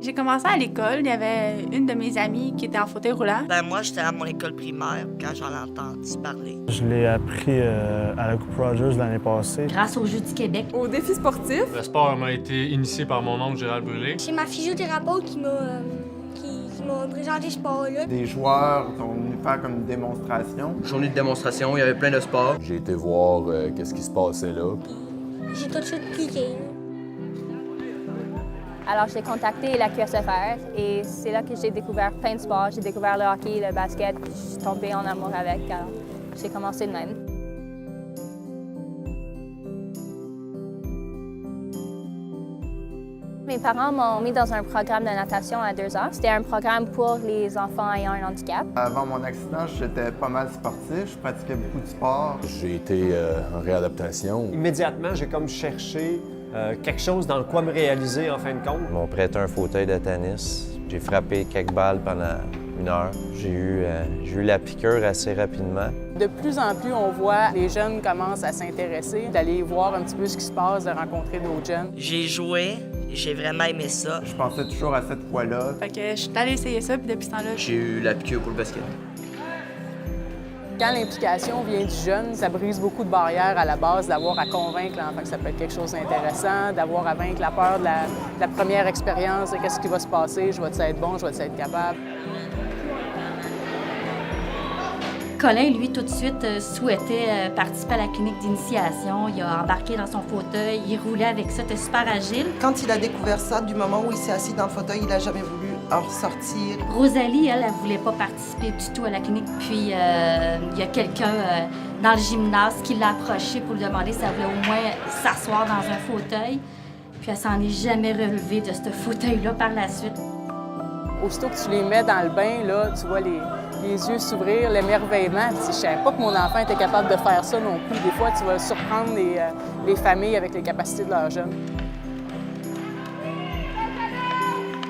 J'ai commencé à l'école. Il y avait une de mes amies qui était en fauteuil roulant. Moi, j'étais à mon école primaire quand j'en ai entendu parler. Je l'ai appris à la Coupe Rogers l'année passée. Grâce aux Jeux du Québec. Au défi sportif. Le sport m'a été initié par mon oncle Gérald Brûlé. C'est ma physiothérapeute qui m'a présenté ce sport-là. Des joueurs sont venus faire comme une démonstration. Journée de démonstration, il y avait plein de sports. J'ai été voir qu'est-ce qui se passait là. J'ai tout de suite cliqué. Alors, j'ai contacté la QSFR et c'est là que j'ai découvert plein de sports. J'ai découvert le hockey, le basket, puis je suis tombée en amour avec. Alors, j'ai commencé de même. Mes parents m'ont mis dans un programme de natation à 2 ans. C'était un programme pour les enfants ayant un handicap. Avant mon accident, j'étais pas mal sportif. Je pratiquais beaucoup de sport. J'ai été en réadaptation. Immédiatement, j'ai comme cherché quelque chose dans quoi me réaliser en fin de compte. Ils m'ont prêté un fauteuil de tennis. J'ai frappé quelques balles pendant 1 heure. J'ai eu la piqûre assez rapidement. De plus en plus, on voit les jeunes commencent à s'intéresser, d'aller voir un petit peu ce qui se passe, de rencontrer d'autres jeunes. J'ai joué, j'ai vraiment aimé ça. Je pensais toujours à cette fois-là. Fait que je suis allée essayer ça, puis depuis ce temps-là... J'ai eu la piqûre pour le basket. Quand l'implication vient du jeune, ça brise beaucoup de barrières à la base, d'avoir à convaincre l'enfant que ça peut être quelque chose d'intéressant, d'avoir à vaincre la peur de la première expérience, de qu'est-ce qui va se passer, je vais-tu être bon, je vais-tu être capable. Colin, lui, tout de suite, souhaitait participer à la clinique d'initiation. Il a embarqué dans son fauteuil, il roulait avec ça, il était super agile. Quand il a découvert ça, du moment où il s'est assis dans le fauteuil, il n'a jamais voulu en ressortir. Rosalie, elle voulait pas participer du tout à la clinique. Puis, il y a quelqu'un dans le gymnase qui l'a approché pour lui demander si elle voulait au moins s'asseoir dans un fauteuil. Puis, elle s'en est jamais relevée de ce fauteuil-là par la suite. Aussitôt que tu les mets dans le bain, là, tu vois les yeux s'ouvrir, l'émerveillement. Je ne savais pas que mon enfant était capable de faire ça non plus. Des fois, tu vas surprendre les familles avec les capacités de leurs jeunes.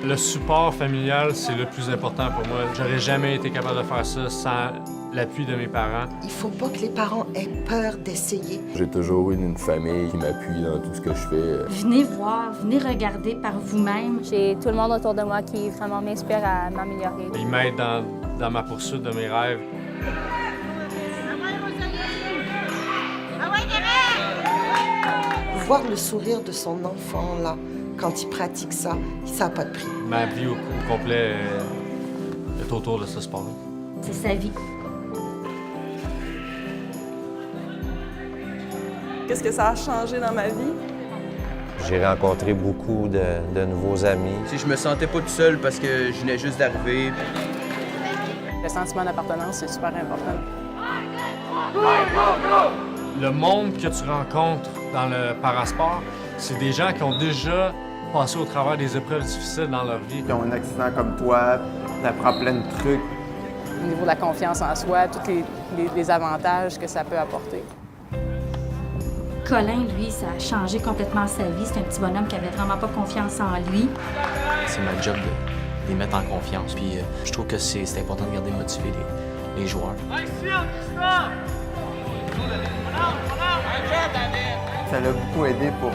Le support familial, c'est le plus important pour moi. J'aurais jamais été capable de faire ça sans l'appui de mes parents. Il faut pas que les parents aient peur d'essayer. J'ai toujours eu une famille qui m'appuie dans tout ce que je fais. Venez voir, venez regarder par vous-même. J'ai tout le monde autour de moi qui vraiment m'inspire à m'améliorer. Ils m'aident dans ma poursuite de mes rêves. Voir le sourire de son enfant, là, quand il pratique ça n'a pas de prix. Ma vie au complet est autour de ce sport-là. C'est sa vie. Qu'est-ce que ça a changé dans ma vie? J'ai rencontré beaucoup de nouveaux amis. Si je me sentais pas tout seul parce que je venais juste d'arriver. Le sentiment d'appartenance, c'est super important. Le monde que tu rencontres dans le parasport, c'est des gens qui ont déjà passé au travers des épreuves difficiles dans leur vie. Qui ont un accident comme toi, tu apprends plein de trucs. Au niveau de la confiance en soi, tous les avantages que ça peut apporter. Colin, lui, ça a changé complètement sa vie. C'est un petit bonhomme qui avait vraiment pas confiance en lui. C'est ma job de les mettre en confiance. Puis je trouve que c'est important de garder motivés les joueurs. Ça l'a beaucoup aidé pour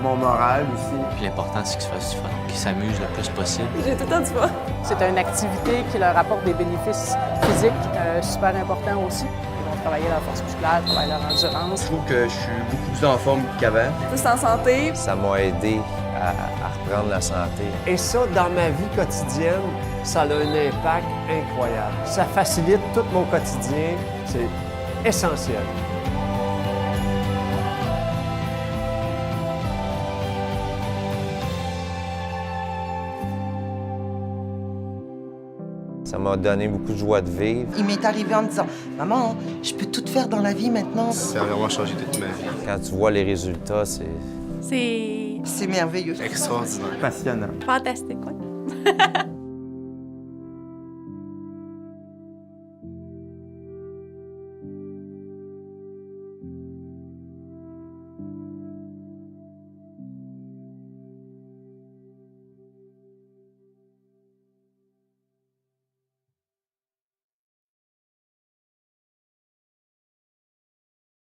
mon moral aussi. Puis l'important, c'est qu'ils se fassent du fun, qu'ils s'amusent le plus possible. J'ai tout le temps du fun. C'est une activité qui leur apporte des bénéfices physiques super importants aussi. Ils vont travailler leur force musculaire, travailler leur endurance. Je trouve que je suis beaucoup plus en forme qu'avant. Plus en santé. Ça m'a aidé à reprendre la santé. Et ça, dans ma vie quotidienne, ça a un impact incroyable. Ça facilite tout mon quotidien. C'est essentiel. Ça m'a donné beaucoup de joie de vivre. Il m'est arrivé en me disant « Maman, je peux tout faire dans la vie maintenant. » Ça a vraiment changé toute ma vie. Quand tu vois les résultats, c'est... C'est C'est merveilleux. Extraordinaire. Passionnant. fantastique, quoi.